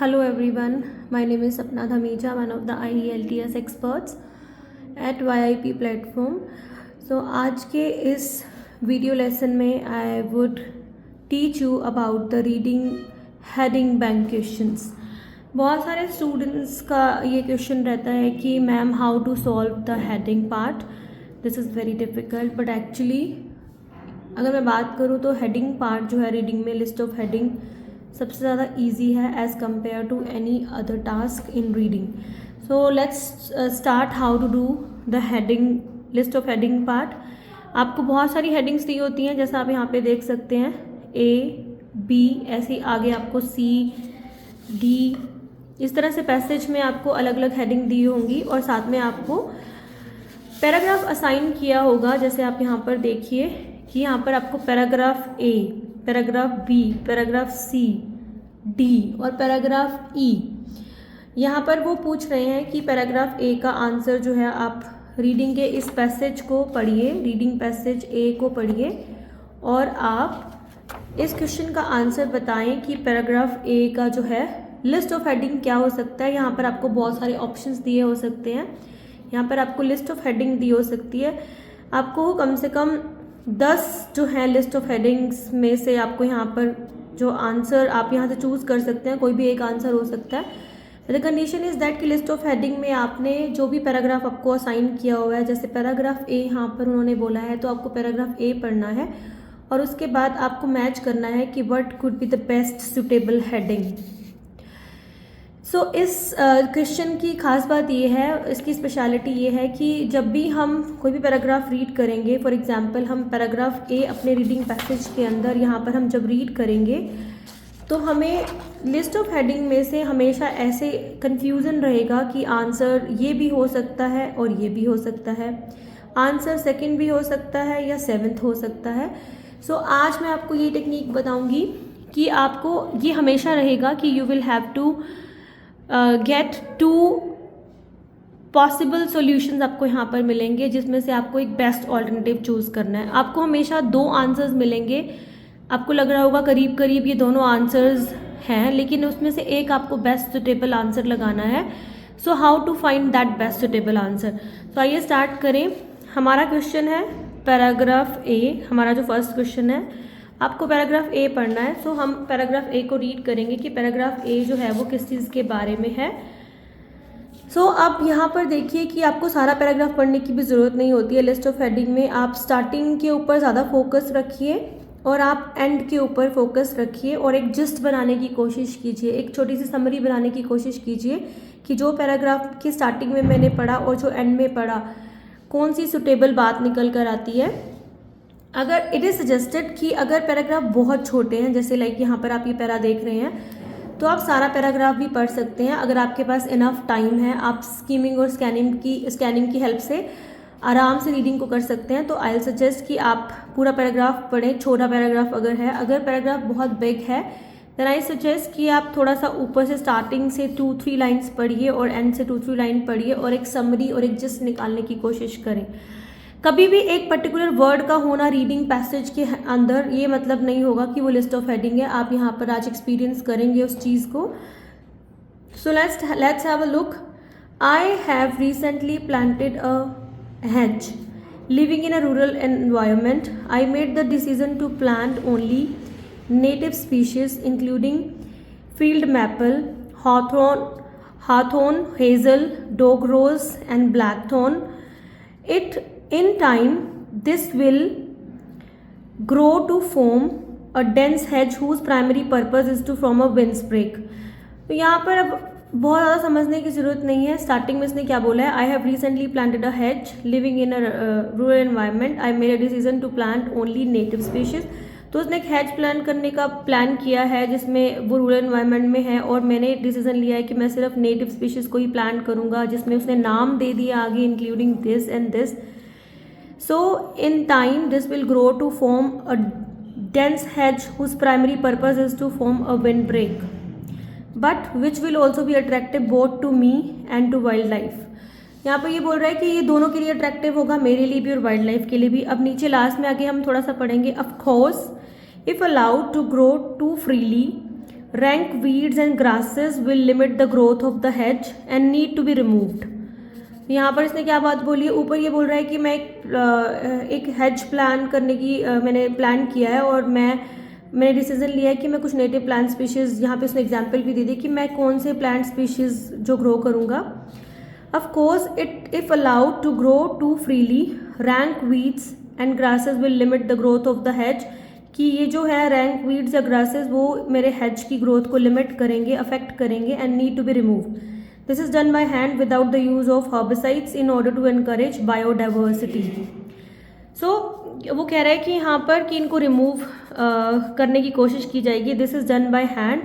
Hello everyone, my name is Sapna Dhameja, one of the IELTS experts at YIP platform. So आज के इस video lesson में I would teach you about the reading heading bank questions. बहुत सारे students का ये question रहता है कि ma'am how to solve the heading part. This is very difficult but actually अगर मैं बात करूँ तो हेडिंग पार्ट जो है रीडिंग में लिस्ट ऑफ हेडिंग सबसे ज़्यादा इजी है as compare to any other task in reading. So let's start how to do the heading list of heading part. आपको बहुत सारी हेडिंग्स दी होती हैं जैसा आप यहाँ पे देख सकते हैं A, B, ऐसे आगे आपको C, D, इस तरह से पैसेज में आपको अलग अलग हेडिंग दी होंगी और साथ में आपको पैराग्राफ असाइन किया होगा. जैसे आप यहाँ पर देखिए कि यहाँ पर आपको paragraph A, paragraph B, paragraph C, D और पैराग्राफ E. यहाँ पर वो पूछ रहे हैं कि पैराग्राफ A का आंसर जो है आप रीडिंग के इस पैसेज को पढ़िए, रीडिंग पैसेज A को पढ़िए और आप इस क्वेश्चन का आंसर बताएं कि पैराग्राफ A का जो है लिस्ट ऑफ हेडिंग क्या हो सकता है. यहाँ पर आपको बहुत सारे ऑप्शंस दिए हो सकते हैं. यहाँ पर आपको लिस्ट ऑफ हेडिंग दी हो सकती है. आपको कम से कम 10 जो है लिस्ट ऑफ हेडिंग्स में से आपको यहाँ पर जो आंसर आप यहाँ से चूज़ कर सकते हैं. कोई भी एक आंसर हो सकता है. द कंडीशन इज़ दैट कि लिस्ट ऑफ हेडिंग में आपने जो भी पैराग्राफ आपको असाइन किया हुआ है, जैसे पैराग्राफ A यहाँ पर उन्होंने बोला है तो आपको पैराग्राफ A पढ़ना है और उसके बाद आपको मैच करना है कि what could be the best suitable heading. So इस क्वेश्चन की खास बात ये है, इसकी स्पेशलिटी ये है कि जब भी हम कोई भी पैराग्राफ रीड करेंगे, फॉर एग्जांपल हम पैराग्राफ A अपने रीडिंग पैसेज के अंदर यहाँ पर हम जब रीड करेंगे तो हमें लिस्ट ऑफ हेडिंग में से हमेशा ऐसे कन्फ्यूज़न रहेगा कि आंसर ये भी हो सकता है और ये भी हो सकता है, आंसर सेकंड भी हो सकता है या सेवन्थ हो सकता है. सो आज मैं आपको ये टेक्निक बताऊँगी कि आपको ये हमेशा रहेगा कि you will have to get 2 possible solutions आपको यहाँ पर मिलेंगे जिसमें से आपको एक बेस्ट ऑल्टरनेटिव चूज़ करना है. आपको हमेशा 2 आंसर्स मिलेंगे. आपको लग रहा होगा करीब करीब ये दोनों आंसर्स हैं, लेकिन उसमें से एक आपको बेस्ट सुटेबल आंसर लगाना है. So how to find that best suitable answer. तो आइए स्टार्ट करें. हमारा क्वेश्चन है पैराग्राफ A. हमारा जो फर्स्ट क्वेश्चन है, आपको पैराग्राफ A पढ़ना है. सो हम पैराग्राफ A को रीड करेंगे कि पैराग्राफ A जो है वो किस चीज़ के बारे में है. सो अब यहाँ पर देखिए कि आपको सारा पैराग्राफ पढ़ने की भी ज़रूरत नहीं होती है. लिस्ट ऑफ हेडिंग में आप स्टार्टिंग के ऊपर ज़्यादा फोकस रखिए और आप एंड के ऊपर फोकस रखिए और एक जिस्ट बनाने की कोशिश कीजिए, एक छोटी सी समरी बनाने की कोशिश कीजिए कि जो पैराग्राफ की स्टार्टिंग में मैंने पढ़ा और जो एंड में पढ़ा कौन सी सुटेबल बात निकल कर आती है. अगर इट इज़ सजेस्टेड कि अगर पैराग्राफ बहुत छोटे हैं, जैसे लाइक यहाँ पर आप ये पैरा देख रहे हैं, तो आप सारा पैराग्राफ भी पढ़ सकते हैं. अगर आपके पास इनफ टाइम है, आप स्कीमिंग और स्कैनिंग की हेल्प से आराम से रीडिंग को कर सकते हैं. तो आई विल सजेस्ट कि आप पूरा पैराग्राफ पढ़ें. छोटा पैराग्राफ अगर है, अगर पैराग्राफ बहुत बिग है देन आई सजेस्ट कि आप थोड़ा सा ऊपर से स्टार्टिंग से 2-3 लाइन्स पढ़िए और एंड से 2-3 लाइन पढ़िए और एक समरी और एक जिस्ट निकालने की कोशिश करें. कभी भी एक पर्टिकुलर वर्ड का होना रीडिंग पैसेज के अंदर ये मतलब नहीं होगा कि वो लिस्ट ऑफ हेडिंग है. आप यहाँ पर आज एक्सपीरियंस करेंगे उस चीज़ को. सो let's have a look. I have recently planted a hedge. Living in a rural environment, I made the decision to plant only native species including field maple, hawthorn, hazel, dog rose and blackthorn. In time, this will grow to form a dense hedge whose primary purpose is to form a windbreak. तो यहाँ पर अब बहुत ज़्यादा समझने की ज़रूरत नहीं है. स्टार्टिंग में इसने क्या बोला है, I have recently planted a hedge living in a rural environment, I made a decision to plant only native species. तो उसने एक हेज प्लान करने का प्लान किया है जिसमें वो रूरल एनवायरनमेंट में है और मैंने डिसीजन लिया है कि मैं सिर्फ नेटिव स्पीशीज़ को ही प्लांट करूँगा, जिसमें उसने नाम दे दिया आगे including this and this. So in time this will grow to form a dense hedge whose primary purpose is to form a windbreak, but which will also be attractive both to me and to wildlife. यहाँ पर ये बोल रहा है कि ये दोनों के लिए अट्रैक्टिव होगा, मेरे लिए भी और वाइल्ड लाइफ के लिए भी. अब नीचे लास्ट में आगे हम थोड़ा सा पढ़ेंगे. Of course if allowed to grow to freely rank weeds and grasses will limit the growth of the hedge and need to be removed. यहाँ पर इसने क्या बात बोली है, ऊपर ये बोल रहा है कि मैं एक हेज प्लान करने की मैंने प्लान किया है और मैंने डिसीजन लिया है कि मैं कुछ नेटिव प्लांट स्पीशीज़, यहाँ पे उसने एग्जांपल भी दे दी कि मैं कौन से प्लांट स्पीशीज़ जो ग्रो करूँगा. Of course it if allowed to grow to freely, rank weeds and grasses will limit the growth of the hedge, कि ये जो है रैंक वीड्स या ग्रासेस वो मेरे हेज की ग्रोथ को लिमिट करेंगे, अफेक्ट करेंगे and need to be removed. This is done by hand without the use of herbicides in order to encourage biodiversity. So वो कह रहा है कि यहाँ पर कि इनको रिमूव करने की कोशिश की जाएगी. This is done by hand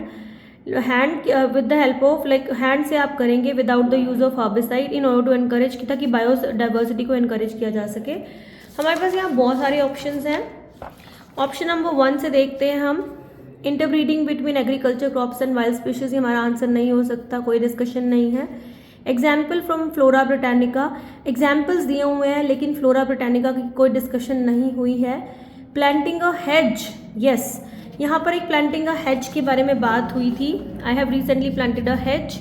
with the help of like hand से आप करेंगे without the use of herbicide in order to encourage, ताकि बायोडाइवर्सिटी को एनकरेज किया जा सके. हमारे पास यहाँ बहुत सारे ऑप्शंस हैं. ऑप्शन नंबर 1 से देखते हैं हम. Interbreeding between agriculture crops and wild species, हमारा आंसर नहीं हो सकता, कोई डिस्कशन नहीं है. Example from flora Britannica, examples दिए हुए हैं लेकिन फ्लोरा ब्रिटानिका की कोई डिस्कशन नहीं हुई है. प्लांटिंग अ हेज, यस, यहाँ पर एक प्लांटिंग अ हेज के बारे में बात हुई थी. आई have recently planted a hedge,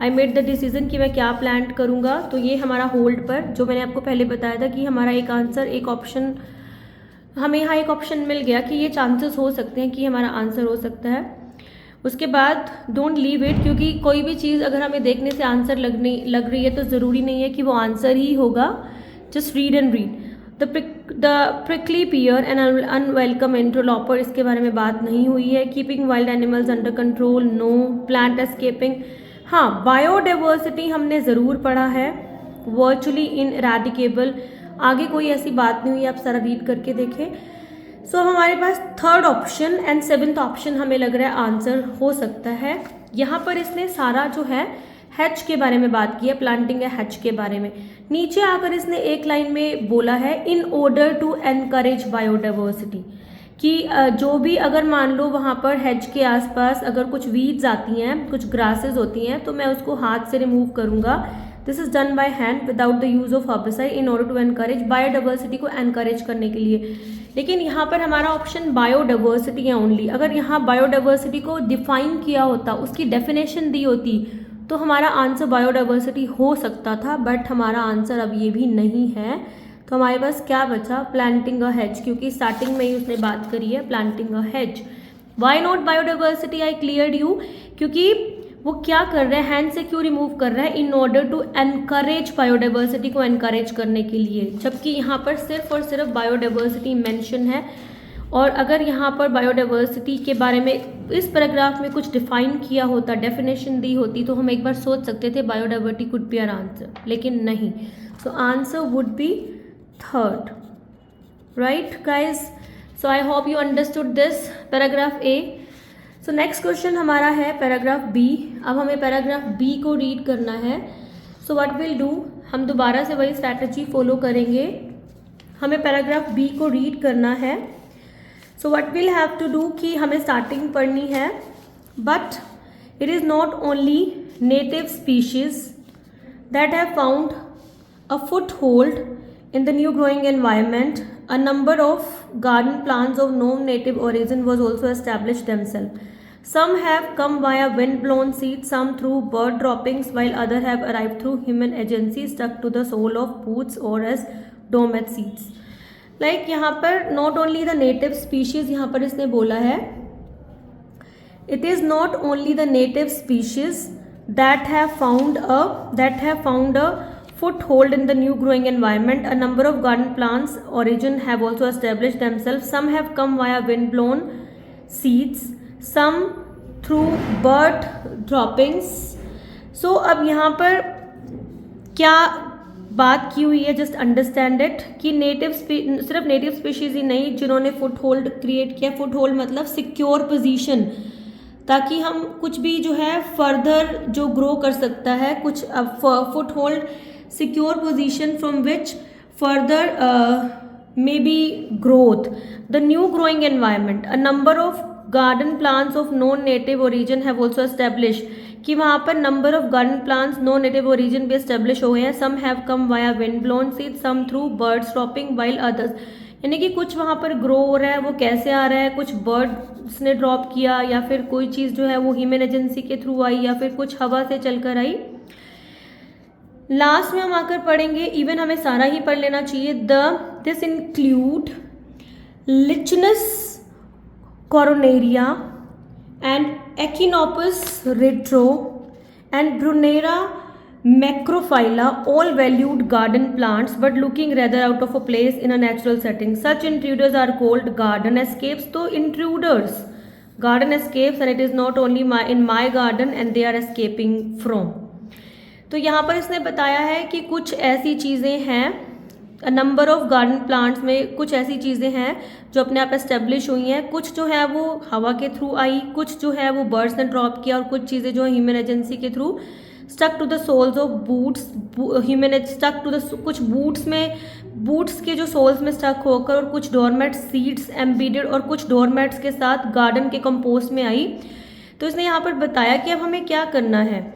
I made the decision कि मैं क्या प्लांट करूँगा. तो ये हमारा होल्ड पर, जो मैंने आपको पहले बताया था कि हमारा एक आंसर, एक ऑप्शन, हमें यहाँ एक ऑप्शन मिल गया कि ये चांसेस हो सकते हैं कि हमारा आंसर हो सकता है. उसके बाद डोंट लीव इट, क्योंकि कोई भी चीज़ अगर हमें देखने से आंसर लग रही है तो ज़रूरी नहीं है कि वो आंसर ही होगा. Just read and read. The prickly pear and unwelcome interloper, इसके बारे में बात नहीं हुई है. Keeping wild animals under control, no. Plant escaping, हाँ. बायोडाइवर्सिटी हमने ज़रूर पढ़ा है. वर्चुअली इनएराडिकेबल, आगे कोई ऐसी बात नहीं हुई, आप सारा रीड करके देखें. सो हमारे पास third option and seventh option हमें लग रहा है आंसर हो सकता है. यहाँ पर इसने सारा जो है हैच के बारे में बात की है, प्लांटिंग है हैच के बारे में. नीचे आकर इसने एक लाइन में बोला है in order to encourage biodiversity, कि जो भी अगर मान लो वहाँ पर हेज के आसपास अगर कुछ वीड्स आती हैं, कुछ ग्रासेस होती हैं, तो मैं उसको हाथ से रिमूव करूँगा. This is done by hand without the use of herbicide in order to encourage, biodiversity को एनकरेज करने के लिए. लेकिन यहाँ पर हमारा ऑप्शन बायोडाइवर्सिटी है ओनली. अगर यहाँ बायोडाइवर्सिटी को डिफाइन किया होता, उसकी डेफिनेशन दी होती, तो हमारा आंसर बायोडाइवर्सिटी हो सकता था. बट हमारा आंसर अब ये भी नहीं है. तो हमारे पास क्या बचा? प्लांटिंग अ हेज, क्योंकि स्टार्टिंग में ही उसने बात करी है planting a hedge. Why not biodiversity? I cleared you, क्योंकि वो क्या कर रहे हैं, हैंड से क्यों रिमूव कर रहा है? In order to encourage biodiversity को एनकरेज करने के लिए, जबकि यहाँ पर सिर्फ और सिर्फ बायोडाइवर्सिटी मेंशन है. और अगर यहाँ पर बायोडाइवर्सिटी के बारे में इस पैराग्राफ में कुछ डिफाइन किया होता, डेफिनेशन दी होती, तो हम एक बार सोच सकते थे biodiversity could be our answer, लेकिन नहीं. So answer would be third. Right guys, so I hope you understood this paragraph A. So next question हमारा है पैराग्राफ बी. अब हमें पैराग्राफ बी को रीड करना है. सो व्हाट विल डू, हम दोबारा से वही स्ट्रैटेजी फॉलो करेंगे. हमें पैराग्राफ बी को रीड करना है. So what will have to do, कि हमें स्टार्टिंग पढ़नी है. But it is not only native species that have found a foothold in the new growing environment, a number of garden plants of non-native origin was also established themselves. Some have come via wind-blown seeds, some through bird droppings, while others have arrived through human agency stuck to the sole of boots or as dormant seeds. Like यहाँ पर not only the native species, यहाँ पर इसने बोला है it is not only the native species that have found a foothold in the new growing environment. A number of garden plants origin have also established themselves. Some have come via wind blown seeds, some through bird droppings. So अब यहाँ पर क्या बात की हुई है, just understand it, कि सिर्फ नेटिव स्पीशीज ही नहीं जिन्होंने फुट होल्ड क्रिएट किया. फुट होल्ड मतलब सिक्योर पोजीशन, ताकि हम कुछ भी जो है फर्दर जो ग्रो कर सकता है, कुछ foot hold secure position from which further may be growth. The new growing environment, a number of garden plants of non-native origin have also established, कि वहाँ पर number of garden plants non-native origin भी establish हो गए हैं. Some have come via wind blown seeds, some through birds dropping, while others, यानी कि कुछ वहाँ पर ग्रो हो रहा है, वो कैसे आ रहा है, कुछ बर्ड्स ने ड्रॉप किया या फिर कोई चीज़ जो है वो ह्यूमन एजेंसी के थ्रू आई या फिर कुछ हवा से चलकर आई। लास्ट में हम आकर पढ़ेंगे, इवन हमें सारा ही पढ़ लेना चाहिए, this include Lychnis coronaria and Echinops ritro and Brunera macrophylla, all valued garden plants but looking rather out of a place in a natural setting. Such intruders are called garden escapes. तो intruders, garden escapes, and it is not only in my garden and they are escaping from. तो यहाँ पर इसने बताया है कि कुछ ऐसी चीज़ें हैं, नंबर ऑफ गार्डन प्लांट्स में कुछ ऐसी चीज़ें हैं जो अपने आप एस्टेब्लिश हुई हैं, कुछ जो है वो हवा के थ्रू आई, कुछ जो है वो बर्ड्स ने ड्रॉप किया और कुछ चीज़ें जो है ह्यूमन एजेंसी के through stuck to the soles of boots, human stuck to the, कुछ बूट्स में, बूट्स के जो सोल्स में स्टक होकर, और कुछ डोरमेट सीड्स एम्बेडेड और कुछ डोरमेट्स के साथ गार्डन के कंपोस्ट में आई। तो इसने यहाँ पर बताया कि अब हमें क्या करना है।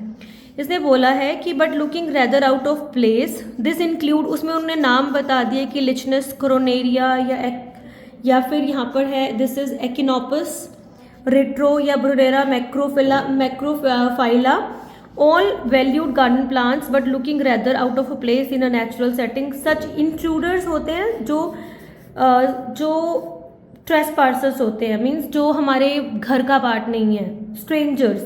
इसने बोला है कि but looking rather out of place, this include, उसमें उन्होंने नाम बता दिए कि लिचनस कोरोनेरिया या फिर यहाँ पर है दिस इज एक्िनोपस रेट्रो या Brunnera macrophylla, all valued garden plants but looking rather out of a place in a natural setting. Such intruders होते हैं जो ट्रेसपासर्स होते हैं, मीन्स जो हमारे घर का पार्ट नहीं है, स्ट्रेंजर्स।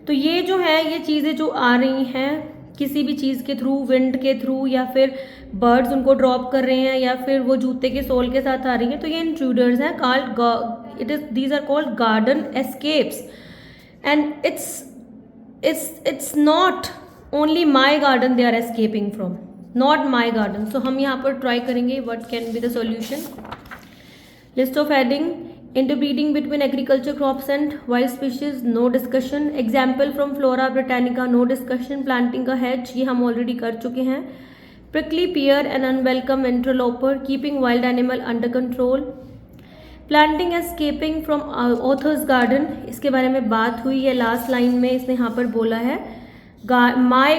तो ये जो है ये चीज़ें जो आ रही हैं किसी भी चीज़ के थ्रू, विंड के थ्रू या फिर बर्ड्स उनको ड्रॉप कर रहे हैं या फिर वो जूते के सोल के साथ आ रही हैं, तो ये इंट्रूडर्स हैं, called these are called garden escapes. And it's not only my garden they are escaping from, not my garden. So हम यहाँ पर ट्राई करेंगे what can be the solution. List of heading, interbreeding between agriculture crops and wild species, no discussion. Example from Flora Britannica, no discussion. Planting a hedge, ये हम already कर चुके हैं. Prickly pear, an unwelcome interloper, keeping wild animal under control. Planting escaping from author's garden, इसके बारे में बात हुई है लास्ट लाइन में, इसने यहाँ पर बोला है माई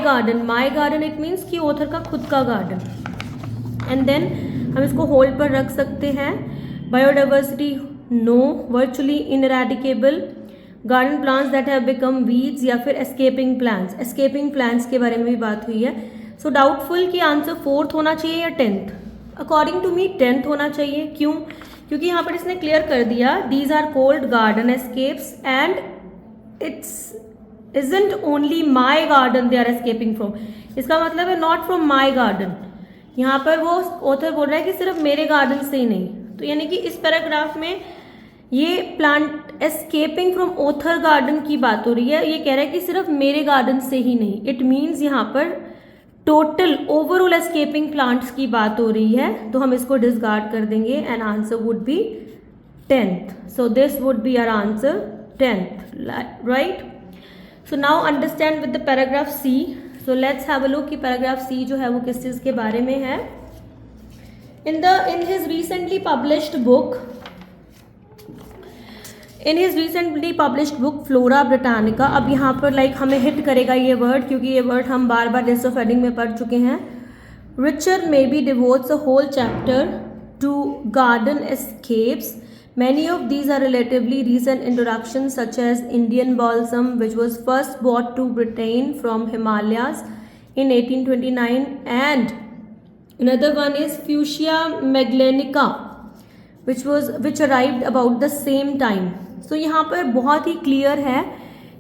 गार्डन इट मीन्स कि ऑथर का खुद का गार्डन। एंड देन हम इसको होल्ड पर रख सकते हैं। Biodiversity no, virtually ineradicable, garden plants that have become weeds या फिर एस्केपिंग प्लांट्स के बारे में भी बात हुई है। सो डाउटफुल कि आंसर 4th होना चाहिए या 10th। According to me 10th होना चाहिए। क्यों? क्योंकि यहाँ पर इसने क्लियर कर दिया these are called garden escapes and it's isn't only my garden they are escaping from. इसका मतलब है नॉट फ्रॉम माई गार्डन। यहाँ पर वो ऑथर बोल रहा है कि सिर्फ मेरे गार्डन से ही नहीं। तो यानी कि इस पैराग्राफ में ये plant escaping from author garden की बात हो रही है। ये कह रहा है कि सिर्फ मेरे गार्डन से ही नहीं, इट मीन्स यहाँ पर टोटल ओवरऑल एस्केपिंग प्लांट्स की बात हो रही है। तो हम इसको डिसगार्ड कर देंगे and answer would be 10th। So this would be our answer 10th, right. So now understand with the paragraph C. So let's have a look कि पैराग्राफ सी जो है वो किस चीज़ के बारे में है। In his recently published book Flora Britannica, अब यहाँ पर हमें हिट करेगा ये वर्ड, क्योंकि ये वर्ड हम बार बार लिस्ट ऑफ हेडिंग में पढ़ चुके हैं। Richard maybe devotes a whole chapter to garden escapes. Many of these are relatively recent introductions, such as Indian balsam, which was first brought to Britain from Himalayas in 1829, and another one is Fuchsia maglanica, which arrived about the same time. So यहाँ पर बहुत ही clear है,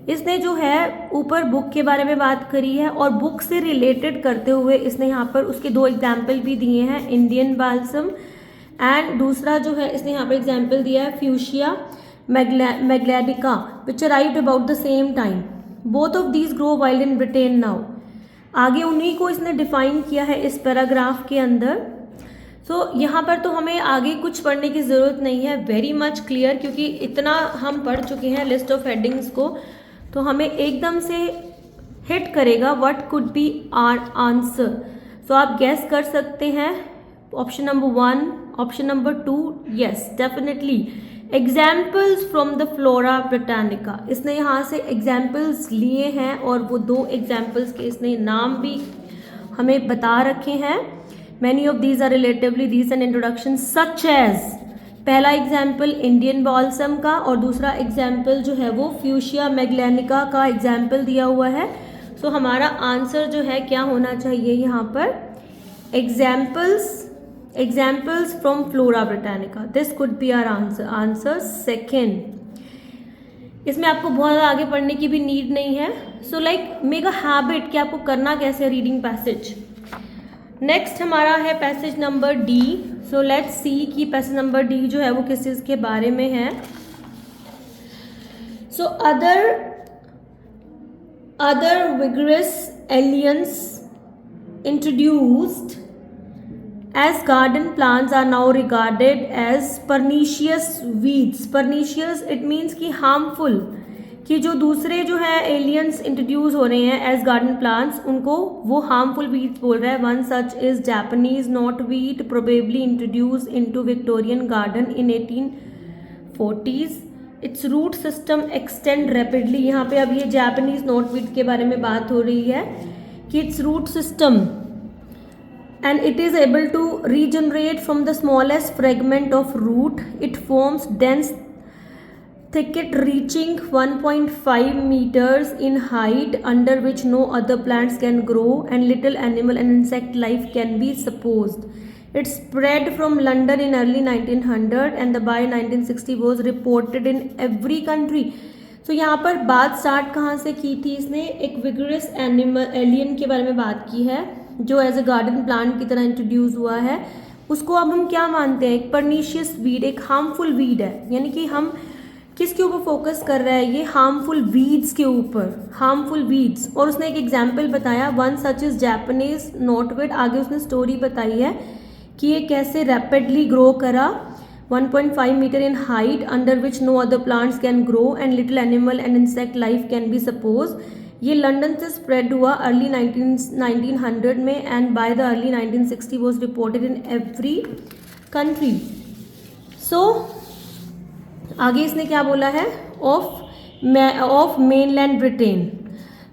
इसने जो है ऊपर book के बारे में बात करी है और बुक से रिलेटेड करते हुए इसने यहाँ पर उसके 2 एग्जाम्पल भी दिए हैं, इंडियन बाल्सम एंड दूसरा जो है इसने यहाँ पर एग्जाम्पल दिया है Fuchsia magellanica, which arrived about the same time. Both of these grow wild in Britain now. आगे उन्हीं को इसने डिफाइन किया है इस पैराग्राफ के अंदर। सो यहाँ पर तो हमें आगे कुछ पढ़ने की ज़रूरत नहीं है, वेरी मच क्लियर, क्योंकि इतना हम पढ़ चुके हैं लिस्ट ऑफ हेडिंग्स को। तो हमें एकदम से हिट करेगा what could be our answer. So आप गैस कर सकते हैं option number 1, option number 2, yes definitely examples from the Flora Britannica. इसने यहाँ से एग्जाम्पल्स लिए हैं और वो 2 एग्जाम्पल्स के इसने नाम भी हमें बता रखे हैं many of these are relatively recent introduction such as, पहला एग्जाम्पल इंडियन बॉल्सम का और दूसरा एग्जाम्पल जो है वो फ्यूशिया मैगलेनिका का एग्जाम्पल दिया हुआ है। सो हमारा आंसर जो है क्या होना चाहिए यहाँ पर, examples from flora Britannica. This could be our answer, answer second. इसमें आपको बहुत ज़्यादा आगे पढ़ने की भी नीड नहीं है। So like make a habit कि आपको करना कैसे रीडिंग पैसेज। नेक्स्ट हमारा है passage number D. So let's see कि पैसेज नंबर डी जो है वो किस चीज़ के बारे में है। सो other vigorous aliens introduced as garden plants are now regarded as pernicious weeds. Pernicious it means कि harmful, कि जो दूसरे जो है एलियंस इंट्रोड्यूस हो रहे हैं एज गार्डन प्लांट्स उनको वो हार्मफुल वीड्स बोल रहा है। One such is Japanese knotweed probably introduce into Victorian garden in 1840s। Its root system extend rapidly. यहाँ पे अब ये जापानीज नॉटवीड के बारे में बात हो रही है कि its root system and it is able to regenerate from the smallest fragment of root. It forms dense thicket reaching 1.5 meters in height under which no other plants can grow and little animal and insect life can be supposed. It spread from London in early 1900 and by 1960 was reported in every country. तो यहाँ पर बात start कहाँ से की थी इसने, एक विगरस एलियन के बारे में बात की है जो एज ए गार्डन प्लांट की तरह इंट्रोड्यूस हुआ है। उसको अब हम क्या मानते हैं, एक परनीशियस वीड, एक हार्मफुल वीड है। यानी कि हम किसके ऊपर फोकस कर रहा है, ये हार्मफुल वीड्स के ऊपर, हार्मफुल वीड्स। और उसने एक एग्जाम्पल बताया, one such is Japanese knotweed. आगे उसने स्टोरी बताई है कि ये कैसे रैपिडली ग्रो करा 1.5 metre in height under which no other plants can grow and little animal and insect life can be suppose. ये लंदन से स्प्रेड हुआ अर्ली 1900 में and by the early 1960 was reported in every country. So आगे इसने क्या बोला है, of mainland Britain.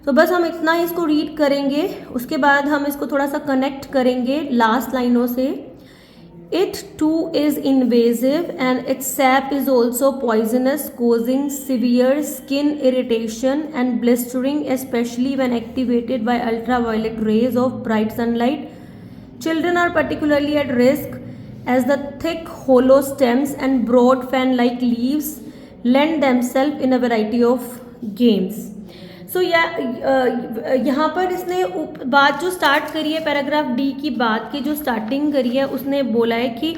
तो बस हम इतना ही इसको रीड करेंगे, उसके बाद हम इसको थोड़ा सा कनेक्ट करेंगे लास्ट लाइनों से। It too is invasive and its sap is also poisonous, causing severe skin irritation and blistering, especially when activated by ultraviolet rays of bright sunlight. Children are particularly at risk as the thick hollow stems and broad fan-like leaves lend themselves in a variety of games. सो यहाँ पर इसने बात जो start करी है paragraph D की बात की जो स्टार्टिंग करी है, उसने बोला है कि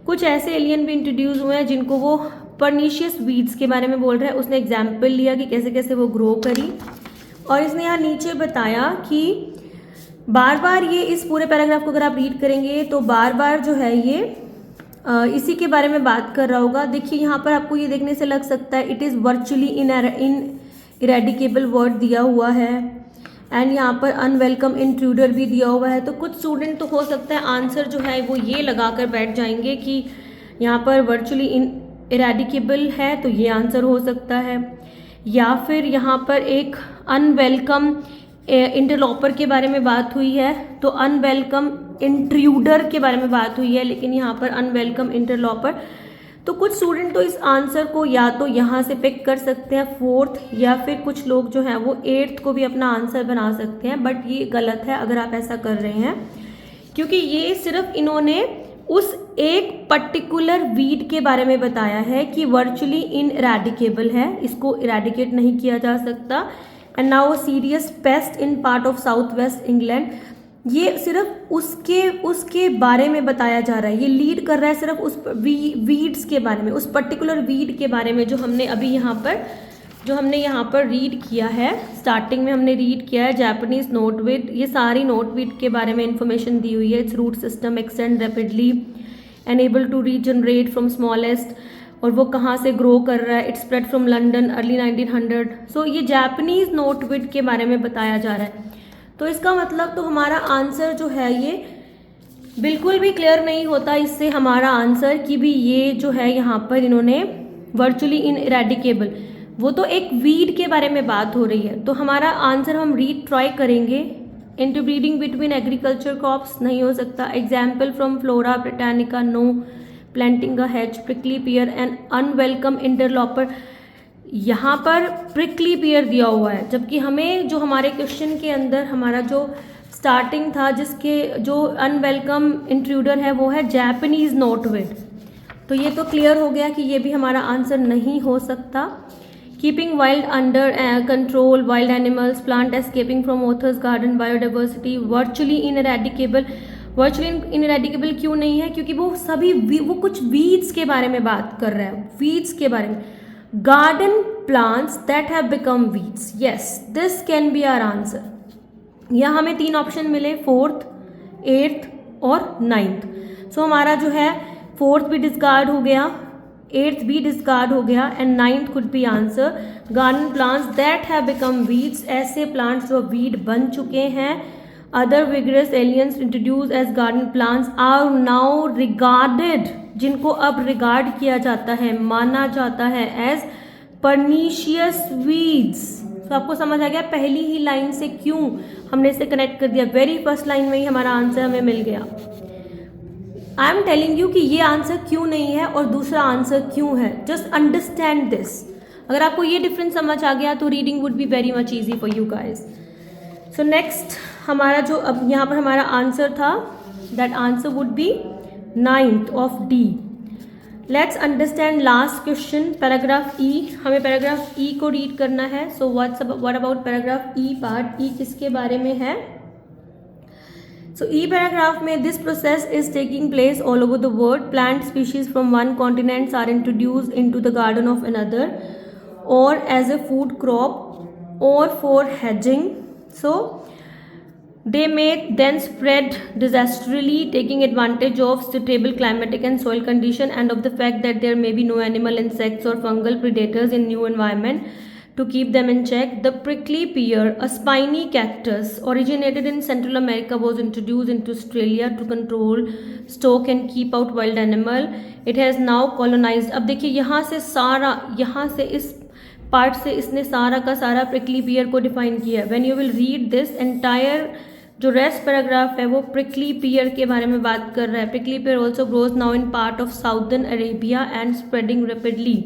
कुछ ऐसे एलियन भी इंट्रोड्यूस हुए हैं जिनको वो परनीशियस वीड्स के बारे में बोल रहा है। उसने एग्जाम्पल लिया कि कैसे कैसे वो ग्रो करी, और इसने यहाँ नीचे बताया कि बार बार ये इस पूरे पैराग्राफ को अगर आप रीड करेंगे तो बार बार जो है ये इसी के बारे में बात कर रहा होगा। देखिए यहाँ पर आपको ये देखने से लग सकता है it is virtually in eradicable word दिया हुआ है एंड यहाँ पर अनवेलकम इंट्रूडर भी दिया हुआ है। तो कुछ स्टूडेंट तो हो सकता है आंसर जो है वो ये लगा कर बैठ जाएंगे कि यहाँ पर वर्चुअली इरेडिकेबल है तो ये आंसर हो सकता है, या फिर यहाँ पर एक अनवेलकम इंटरलॉपर के बारे में बात हुई है तो अनवेलकम इंट्रूडर के बारे में बात हुई है, लेकिन यहाँ पर अनवेलकम इंटरलॉपर। तो कुछ स्टूडेंट तो इस आंसर को या तो यहाँ से पिक कर सकते हैं फोर्थ, या फिर कुछ लोग जो हैं वो एट्थ को भी अपना आंसर बना सकते हैं, बट ये गलत है अगर आप ऐसा कर रहे हैं, क्योंकि ये सिर्फ इन्होंने उस एक पर्टिकुलर वीड के बारे में बताया है कि वर्चुअली इनइरेडिकेबल है, इसको इरेडिकेट नहीं किया जा सकता, and now a serious paste in part of south west England. ये सिर्फ उसके बारे में बताया जा रहा है, ये लीड कर रहा है सिर्फ उस वीड्स के बारे में, उस पर्टिकुलर वीड के बारे में जो हमने अभी यहाँ पर रीड किया है। स्टार्टिंग में हमने रीड किया है जापानीज नोटवीड, ये सारी नोटवीड के बारे में इंफॉर्मेशन दी हुई है। Its root system extend rapidly enable to regenerate from smallest, और वो कहाँ से ग्रो कर रहा है, it spread from London early 1900। सो ये जापानीज नोटवीड के बारे में बताया जा रहा है। तो इसका मतलब तो हमारा आंसर जो है ये बिल्कुल भी क्लियर नहीं होता इससे हमारा आंसर कि भी ये जो है यहाँ पर इन्होंने वर्चुअली इनइरेडिकेबल, वो तो एक वीड के बारे में बात हो रही है। तो हमारा आंसर हम रीड ट्राई करेंगे इंटरब्रीडिंग बिटवीन एग्रीकल्चर क्रॉप्स नहीं हो सकता. Example from flora Britannica, no. Planting a hedge, prickly pear and unwelcome interloper. यहाँ पर प्रिकली पियर दिया हुआ है, जबकि हमें जो हमारे क्वेश्चन के अंदर हमारा जो स्टार्टिंग था जिसके जो अनवेलकम इंट्रूडर है वो है जापानीज नोटविड. तो ये तो क्लियर हो गया कि ये भी हमारा आंसर नहीं हो सकता. Keeping wild under control, wild animals, plant escaping from author's garden, biodiversity, virtually ineradicable. Virtually ineradicable क्यों नहीं है? क्योंकि वो सभी वो कुछ वीड्स के बारे में बात कर रहा है, वीड्स के बारे में. Garden plants that have become weeds. Yes, this can be our answer. यहाँ हमें 3 ऑप्शन मिले, 4th, 8th और 9th. सो हमारा जो है 4th भी डिस्कार्ड हो गया, 8th भी डिस्कार्ड हो गया and 9th could be answer. Garden plants that have become weeds, ऐसे प्लांट्स जो वीड बन चुके हैं. Other vigorous aliens introduce as garden plants are now regarded, जिनको अब रिगार्ड किया जाता है, माना जाता है एज परनीशियस वीड्स. तो आपको समझ आ गया पहली ही लाइन से क्यों हमने इसे कनेक्ट कर दिया. वेरी फर्स्ट लाइन में ही हमारा आंसर हमें मिल गया. आई एम टेलिंग यू कि ये आंसर क्यों नहीं है और दूसरा आंसर क्यों है. Just understand this. अगर आपको ये डिफरेंस समझ आ गया तो reading would be very much easy for you guys. So next हमारा जो अब यहाँ पर हमारा आंसर था, that answer would be 9th of D. Let's understand last question, paragraph E. हमें पैराग्राफ ई को रीड करना है. So what about paragraph E part. E किसके बारे में है? So E paragraph में this process is taking place all over the world. Plant species from one continent are introduced into the garden of another, or as a food crop, or for hedging. So they may then spread disastrously, taking advantage of suitable climatic and soil condition and of the fact that there may be no animal, insects or fungal predators in new environment to keep them in check. The prickly pear, a spiny cactus originated in Central America, was introduced into Australia to control stock and keep out wild animal. It has now colonized. अब देखिए यहाँ से इस part से इसने सारा का सारा prickly pear को डिफाइन किया है. When you will read this entire जो रेस्ट पैराग्राफ है वो prickly pear के बारे में बात कर रहा है. Prickly pear also grows now in part of southern Arabia and spreading rapidly.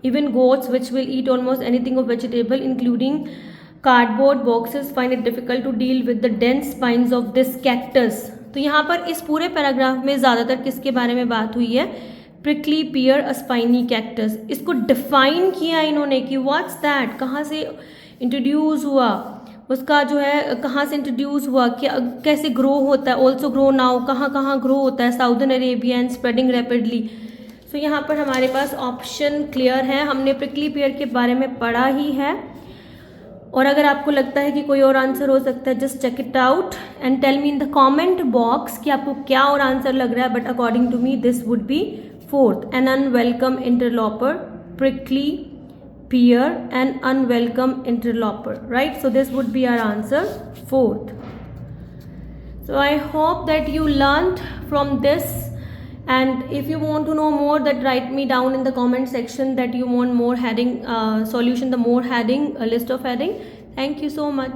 Even goats, which will eat almost anything of vegetable, including cardboard boxes, find it difficult to deal with the dense spines of this cactus. तो यहाँ पर इस पूरे paragraph में ज़्यादातर किसके बारे में बात हुई है? prickly pear, a spiny cactus. इसको डिफाइन किया इन्होंने कि व्हाट्स दैट, कहाँ से इंट्रोड्यूस हुआ, उसका जो है कहाँ से इंट्रोड्यूस हुआ, क्या कैसे ग्रो होता है, ऑल्सो ग्रो नाउ, कहाँ कहाँ ग्रो होता है, southern Arabia and spreading rapidly. तो यहाँ पर हमारे पास ऑप्शन क्लियर है. हमने प्रिकली पेयर के बारे में पढ़ा ही है. और अगर आपको लगता है कि कोई और आंसर हो सकता है, just check it out and tell me in the comment box कि आपको क्या और आंसर लग रहा है. But according to me this would be 4th, an unwelcome interloper, prickly pear, and unwelcome interloper, right? So this would be our answer, 4th. So I hope that you learned from this, and if you want to know more, that write me down in the comment section that you want more heading solution, the more heading, a list of heading. Thank you so much.